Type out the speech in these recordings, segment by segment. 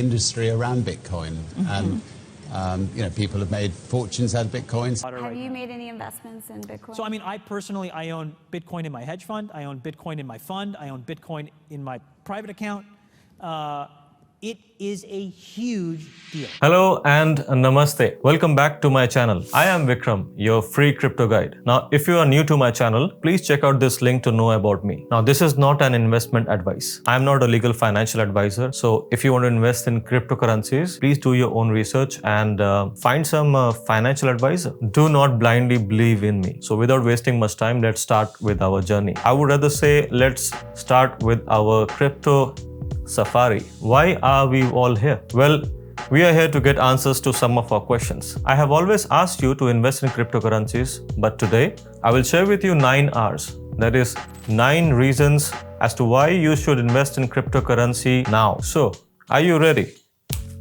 industry around Bitcoin. And people have made fortunes out of Bitcoins. Have you made any investments in Bitcoin? So, I personally, I own Bitcoin in my hedge fund. I own Bitcoin in my fund. I own Bitcoin in my private account. It is a huge deal. Hello and namaste. Welcome back to my channel. I am Vikram, your free crypto guide. Now, if you are new to my channel, please check out this link to know about me. Now, this is not an investment advice. I am not a legal financial advisor. So if you want to invest in cryptocurrencies, please do your own research and find some financial advisor. Do not blindly believe in me. So without wasting much time, let's start with our journey. I would rather say, let's start with our crypto safari. Why are we all here? Well, we are here to get answers to some of our questions. I have always asked you to invest in cryptocurrencies, but today I will share with you 9 R's. That is 9 reasons as to why you should invest in cryptocurrency now. So, are you ready?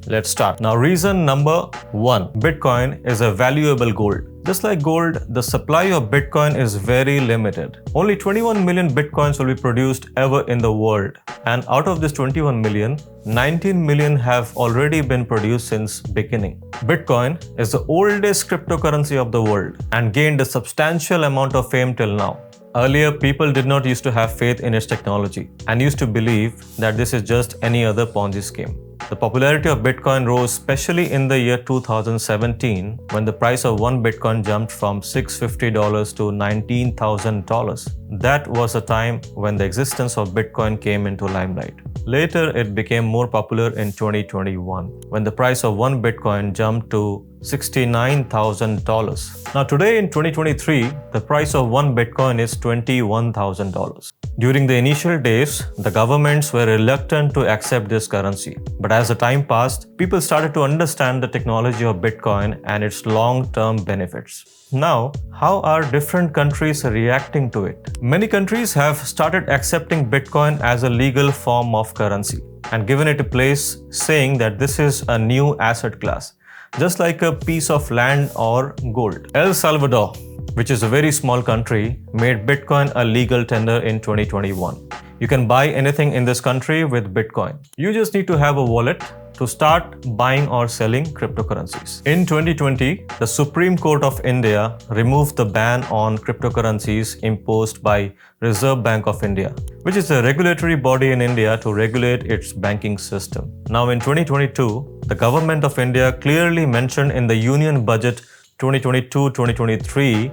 Let's start. Now, reason number 1, Bitcoin is a valuable gold. Just like gold, the supply of Bitcoin is very limited. Only 21 million Bitcoins will be produced ever in the world. And out of this 21 million, 19 million have already been produced since beginning. Bitcoin is the oldest cryptocurrency of the world and gained a substantial amount of fame till now. Earlier, people did not used to have faith in its technology and used to believe that this is just any other Ponzi scheme. The popularity of Bitcoin rose especially in the year 2017 when the price of one Bitcoin jumped from $650 to $19,000. That was a time when the existence of Bitcoin came into limelight. Later, it became more popular in 2021 when the price of one Bitcoin jumped to $69,000. Now today in 2023, the price of one Bitcoin is $21,000. During the initial days, the governments were reluctant to accept this currency. But as the time passed, people started to understand the technology of Bitcoin and its long-term benefits. Now, how are different countries reacting to it? Many countries have started accepting Bitcoin as a legal form of currency and given it a place, saying that this is a new asset class, just like a piece of land or gold. El Salvador, which is a very small country, made Bitcoin a legal tender in 2021. You can buy anything in this country with Bitcoin. You just need to have a wallet to start buying or selling cryptocurrencies. In 2020, the Supreme Court of India removed the ban on cryptocurrencies imposed by Reserve Bank of India, which is a regulatory body in India to regulate its banking system. Now in 2022, the government of India clearly mentioned in the Union Budget 2022-2023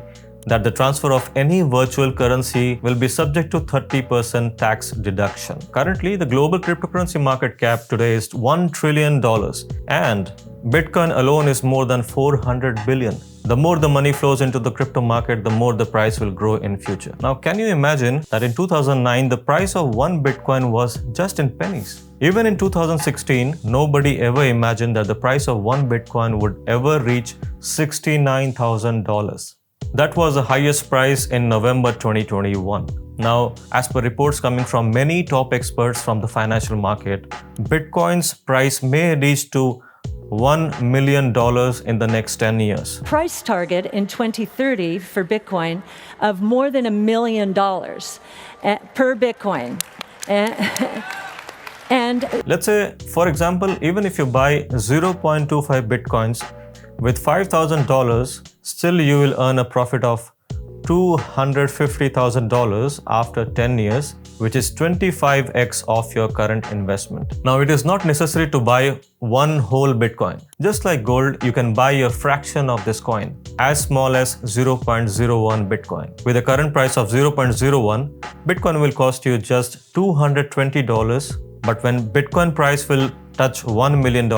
that the transfer of any virtual currency will be subject to 30% tax deduction. Currently, the global cryptocurrency market cap today is $1 trillion and Bitcoin alone is more than 400 billion. The more the money flows into the crypto market, the more the price will grow in future. Now, can you imagine that in 2009, the price of one Bitcoin was just in pennies? Even in 2016, nobody ever imagined that the price of one Bitcoin would ever reach $69,000. That was the highest price in November 2021. Now, as per reports coming from many top experts from the financial market, Bitcoin's price may reach to $1 million in the next 10 years. Price target in 2030 for Bitcoin of more than $1 million per Bitcoin. And let's say, for example, even if you buy 0.25 Bitcoins with $5,000, still you will earn a profit of $250,000 after 10 years, which is 25x of your current investment. Now, it is not necessary to buy one whole Bitcoin. Just like gold, you can buy a fraction of this coin, as small as 0.01 Bitcoin. With the current price of 0.01, Bitcoin will cost you just $220, but when Bitcoin price will touch $1 million,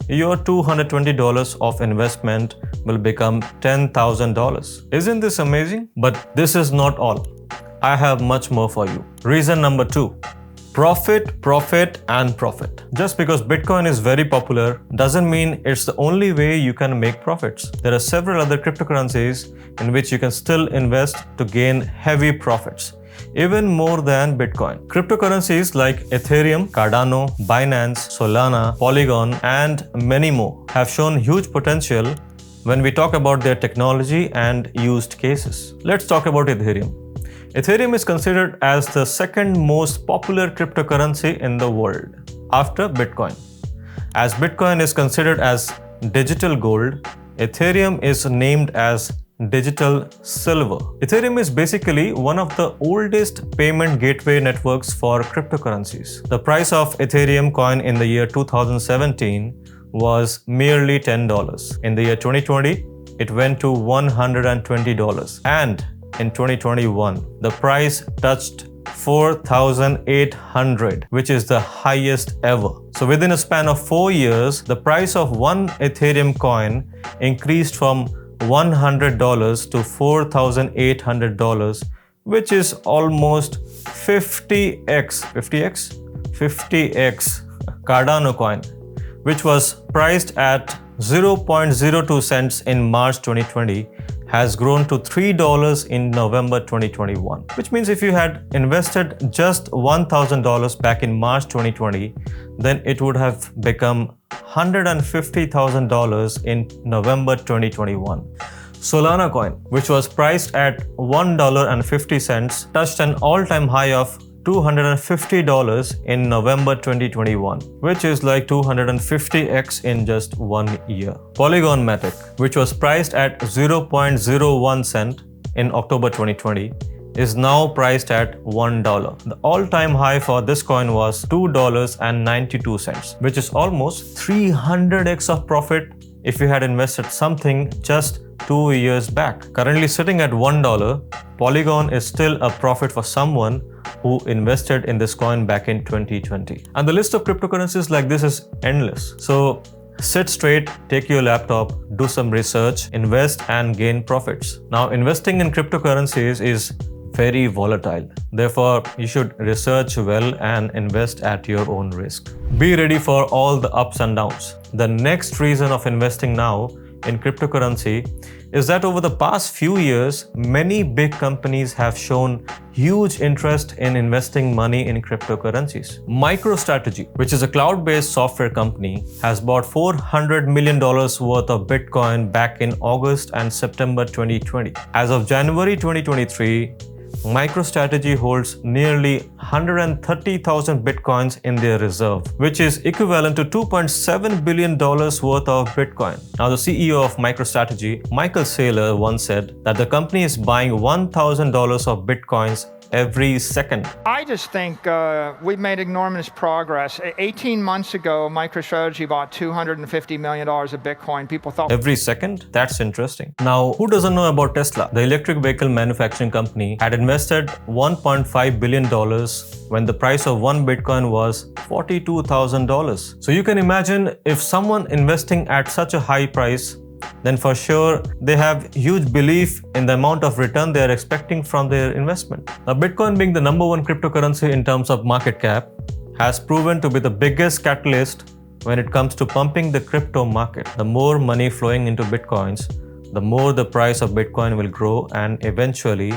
your $220 of investment will become $10,000. Isn't this amazing? But this is not all. I have much more for you. Reason number 2. Profit, profit, and profit. Just because Bitcoin is very popular doesn't mean it's the only way you can make profits. There are several other cryptocurrencies in which you can still invest to gain heavy profits, even more than Bitcoin. Cryptocurrencies like Ethereum, Cardano, Binance, Solana, Polygon, and many more have shown huge potential when we talk about their technology and used cases. Let's talk about Ethereum. Ethereum is considered as the second most popular cryptocurrency in the world after Bitcoin. As Bitcoin is considered as digital gold, Ethereum is named as digital silver. Ethereum is basically one of the oldest payment gateway networks for cryptocurrencies. The price of Ethereum coin in the year 2017 was merely $10. In the year 2020, it went to $120. And in 2021, the price touched 4,800, which is the highest ever. So within a span of 4 years, the price of one Ethereum coin increased from $100 to $4,800, which is almost 50x Cardano coin, which was priced at 0.02 cents in March 2020, has grown to $3 in November 2021, which means if you had invested just $1,000 back in March 2020, then it would have become $150,000 in November 2021. Solana coin, which was priced at $1.50, touched an all-time high of $250 in November 2021, which is like 250x in just 1 year. Polygon Matic, which was priced at 0.01 cent in October 2020, is now priced at $1. The all-time high for this coin was $2.92, which is almost 300x of profit if you had invested something just 2 years back. Currently sitting at $1, Polygon is still a profit for someone who invested in this coin back in 2020. And the list of cryptocurrencies like this is endless. So sit straight, take your laptop, do some research, invest and gain profits. Now, investing in cryptocurrencies is very volatile. Therefore, you should research well and invest at your own risk. Be ready for all the ups and downs. The next reason of investing now in cryptocurrency is that over the past few years, many big companies have shown huge interest in investing money in cryptocurrencies. MicroStrategy, which is a cloud-based software company, has bought $400 million worth of Bitcoin back in August and September 2020. As of January 2023, MicroStrategy holds nearly 130,000 Bitcoins in their reserve, which is equivalent to $2.7 billion worth of Bitcoin. Now, the CEO of MicroStrategy, Michael Saylor, once said that the company is buying $1,000 of Bitcoins every second. I just think we've made enormous progress. 18 months ago, MicroStrategy bought $250 million of Bitcoin. People thought... Every second? That's interesting. Now, who doesn't know about Tesla? The electric vehicle manufacturing company had invested $1.5 billion when the price of one Bitcoin was $42,000. So you can imagine if someone investing at such a high price, then for sure they have huge belief in the amount of return they are expecting from their investment. Now, Bitcoin being the #1 cryptocurrency in terms of market cap has proven to be the biggest catalyst when it comes to pumping the crypto market. The more money flowing into Bitcoins, the more the price of Bitcoin will grow, and eventually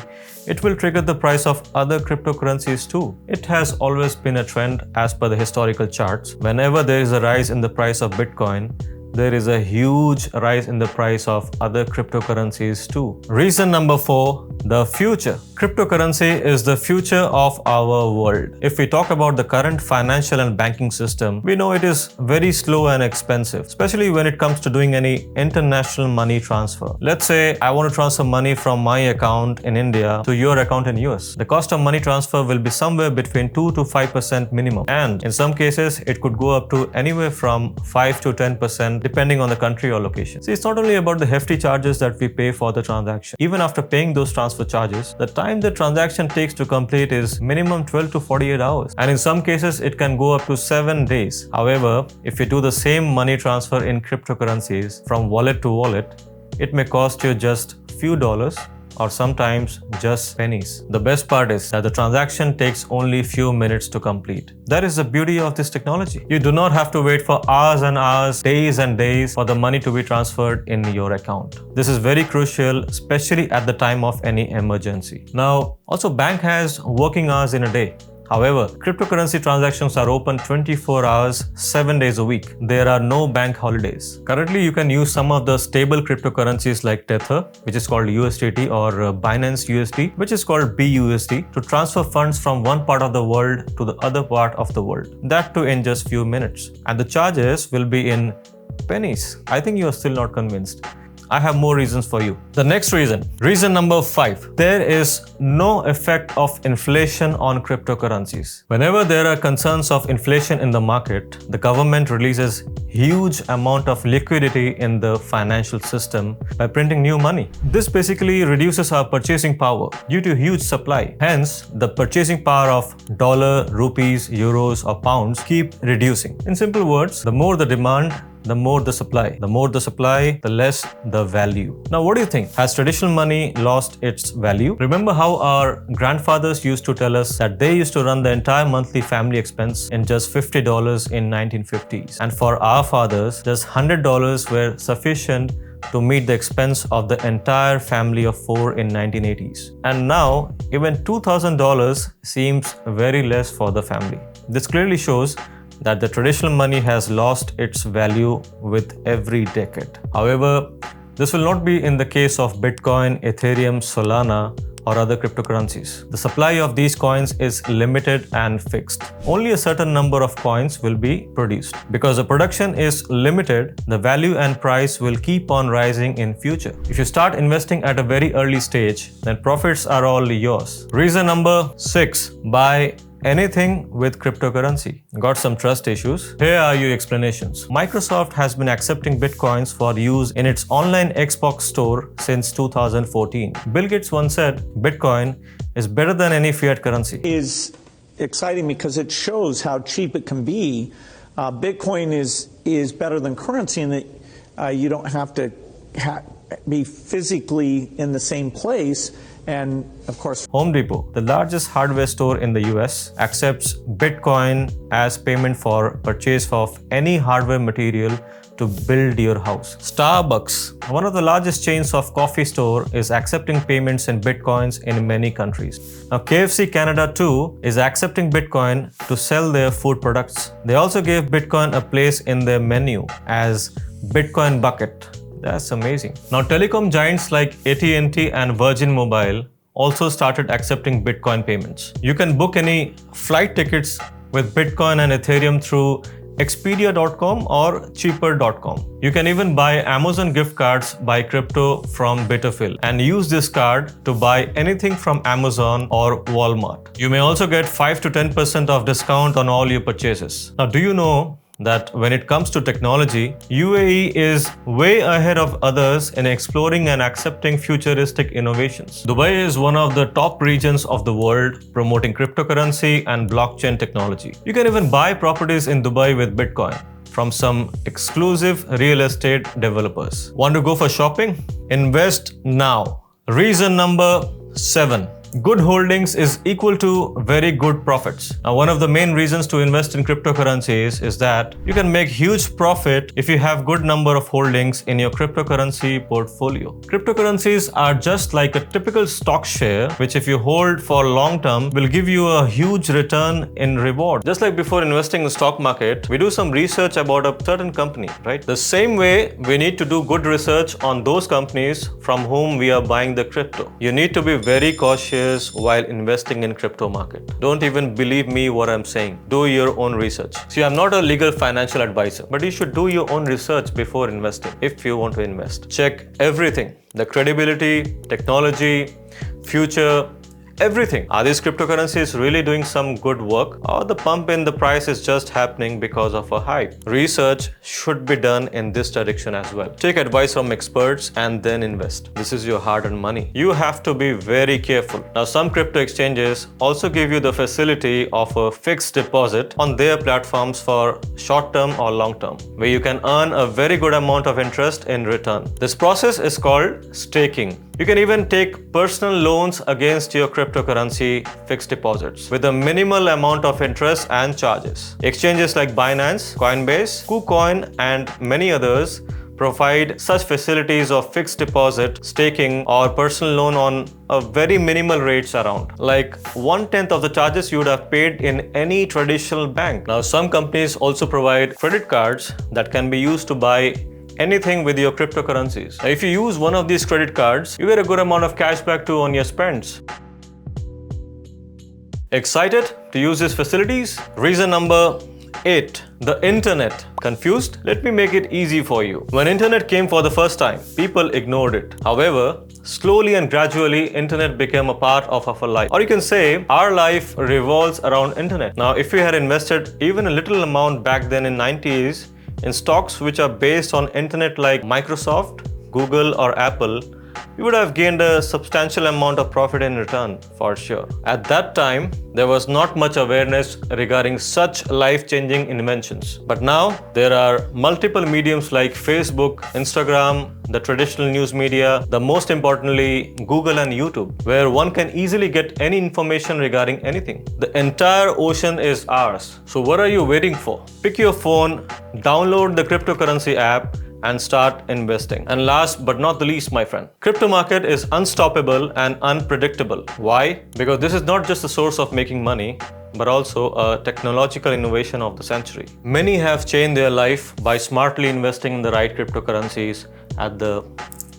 it will trigger the price of other cryptocurrencies too. It has always been a trend as per the historical charts. Whenever there is a rise in the price of Bitcoin, there is a huge rise in the price of other cryptocurrencies too. Reason number 4, the future. Cryptocurrency is the future of our world. If we talk about the current financial and banking system, we know it is very slow and expensive, especially when it comes to doing any international money transfer. Let's say I want to transfer money from my account in India to your account in US. The cost of money transfer will be somewhere between 2 to 5% minimum. And in some cases, it could go up to anywhere from 5 to 10% depending on the country or location. See, it's not only about the hefty charges that we pay for the transaction. Even after paying those transfer charges, the time the transaction takes to complete is minimum 12 to 48 hours. And in some cases, it can go up to 7 days. However, if you do the same money transfer in cryptocurrencies from wallet to wallet, it may cost you just few dollars or sometimes just pennies. The best part is that the transaction takes only few minutes to complete. That is the beauty of this technology. You do not have to wait for hours and hours, days and days for the money to be transferred in your account. This is very crucial, especially at the time of any emergency. Now, also bank has working hours in a day. However, cryptocurrency transactions are open 24 hours, 7 days a week. There are no bank holidays. Currently, you can use some of the stable cryptocurrencies like Tether, which is called USDT, or Binance USD, which is called BUSD, to transfer funds from one part of the world to the other part of the world. That too in just few minutes. And the charges will be in pennies. I think you are still not convinced. I have more reasons for you. The next reason number 5, there is no effect of inflation on cryptocurrencies. Whenever there are concerns of inflation in the market, the government releases huge amount of liquidity in the financial system by printing new money. This basically reduces our purchasing power due to huge supply. Hence, the purchasing power of dollar, rupees, euros, or pounds keep reducing. In simple words, the more the demand, the more the supply. The more the supply, the less the value. Now, what do you think? Has traditional money lost its value? Remember how our grandfathers used to tell us that they used to run the entire monthly family expense in just $50 in 1950s. And for our fathers, just $100 were sufficient to meet the expense of the entire family of 4 in 1980s. And now, even $2,000 seems very less for the family. This clearly shows that the traditional money has lost its value with every decade. However, this will not be in the case of Bitcoin, Ethereum, Solana, or other cryptocurrencies. The supply of these coins is limited and fixed. Only a certain number of coins will be produced. Because the production is limited, the value and price will keep on rising in future. If you start investing at a very early stage, then profits are all yours. Reason number 6, buy anything with cryptocurrency. Got some trust issues? Here are your explanations. Microsoft has been accepting bitcoins for use in its online Xbox store since 2014. Bill Gates once said, Bitcoin is better than any fiat currency. Is exciting because it shows how cheap it can be. Bitcoin is better than currency in that you don't have to be physically in the same place. And of course, Home Depot, the largest hardware store in the US, accepts Bitcoin as payment for purchase of any hardware material to build your house. Starbucks, one of the largest chains of coffee store, is accepting payments in Bitcoins in many countries. Now, KFC Canada too is accepting Bitcoin to sell their food products. They also gave Bitcoin a place in their menu as Bitcoin Bucket. That's amazing. Now, telecom giants like AT&T and Virgin Mobile also started accepting Bitcoin payments. You can book any flight tickets with Bitcoin and Ethereum through Expedia.com or Cheaper.com. You can even buy Amazon gift cards by crypto from Bitterfill and use this card to buy anything from Amazon or Walmart. You may also get 5 to 10% of discount on all your purchases. Now, do you know that when it comes to technology, UAE is way ahead of others in exploring and accepting futuristic innovations. Dubai is one of the top regions of the world promoting cryptocurrency and blockchain technology. You can even buy properties in Dubai with Bitcoin from some exclusive real estate developers. Want to go for shopping? Invest now. Reason number 7. Good holdings is equal to very good profits. Now, one of the main reasons to invest in cryptocurrencies is that you can make huge profit if you have good number of holdings in your cryptocurrency portfolio. Cryptocurrencies are just like a typical stock share, which if you hold for long term will give you a huge return in reward. Just like before investing in the stock market, we do some research about a certain company, right? The same way we need to do good research on those companies from whom we are buying the crypto. You need to be very cautious while investing in crypto market. Don't even believe me what I'm saying. Do your own research. See, I'm not a legal financial advisor, but you should do your own research before investing if you want to invest. Check everything. The credibility, technology, future, everything. Are these cryptocurrencies really doing some good work, or the pump in the price is just happening because of a hype? Research should be done in this direction as well. Take advice from experts and then invest. This is your hard-earned money. You have to be very careful. Now, some crypto exchanges also give you the facility of a fixed deposit on their platforms for short-term or long-term, where you can earn a very good amount of interest in return. This process is called staking. You can even take personal loans against your cryptocurrency fixed deposits with a minimal amount of interest and charges. Exchanges like Binance, Coinbase, KuCoin, and many others provide such facilities of fixed deposit, staking, or personal loan on a very minimal rates around, like 1/10 of the charges you would have paid in any traditional bank. Now, some companies also provide credit cards that can be used to buy anything with your cryptocurrencies. Now, if you use one of these credit cards, you get a good amount of cash back too on your spends. Excited to use these facilities? Reason number 8. The internet. Confused? Let me make it easy for you. When internet came for the first time, people ignored it. However, slowly and gradually, internet became a part of our life. Or you can say, our life revolves around internet. Now, if you had invested even a little amount back then in 90s in stocks which are based on internet like Microsoft, Google, or Apple, you would have gained a substantial amount of profit in return, for sure. At that time, there was not much awareness regarding such life-changing inventions. But now, there are multiple mediums like Facebook, Instagram, the traditional news media, the most importantly, Google and YouTube, where one can easily get any information regarding anything. The entire ocean is ours. So what are you waiting for? Pick your phone, download the cryptocurrency app, and start investing. And last but not the least, my friend, crypto market is unstoppable and unpredictable. Why? Because this is not just a source of making money, but also a technological innovation of the century. Many have changed their life by smartly investing in the right cryptocurrencies at the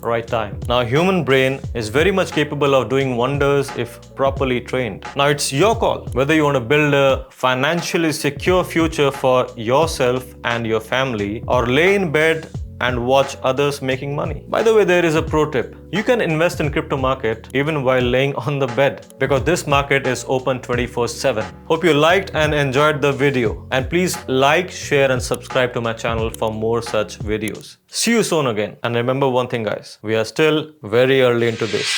right time. Now, human brain is very much capable of doing wonders if properly trained. Now, it's your call whether you want to build a financially secure future for yourself and your family, or lay in bed and watch others making money. By the way, there is a pro tip. You can invest in crypto market even while laying on the bed, because this market is open 24/7. Hope you liked and enjoyed the video, and please like, share and subscribe to my channel for more such videos. See you soon again, and remember one thing guys, we are still very early into this.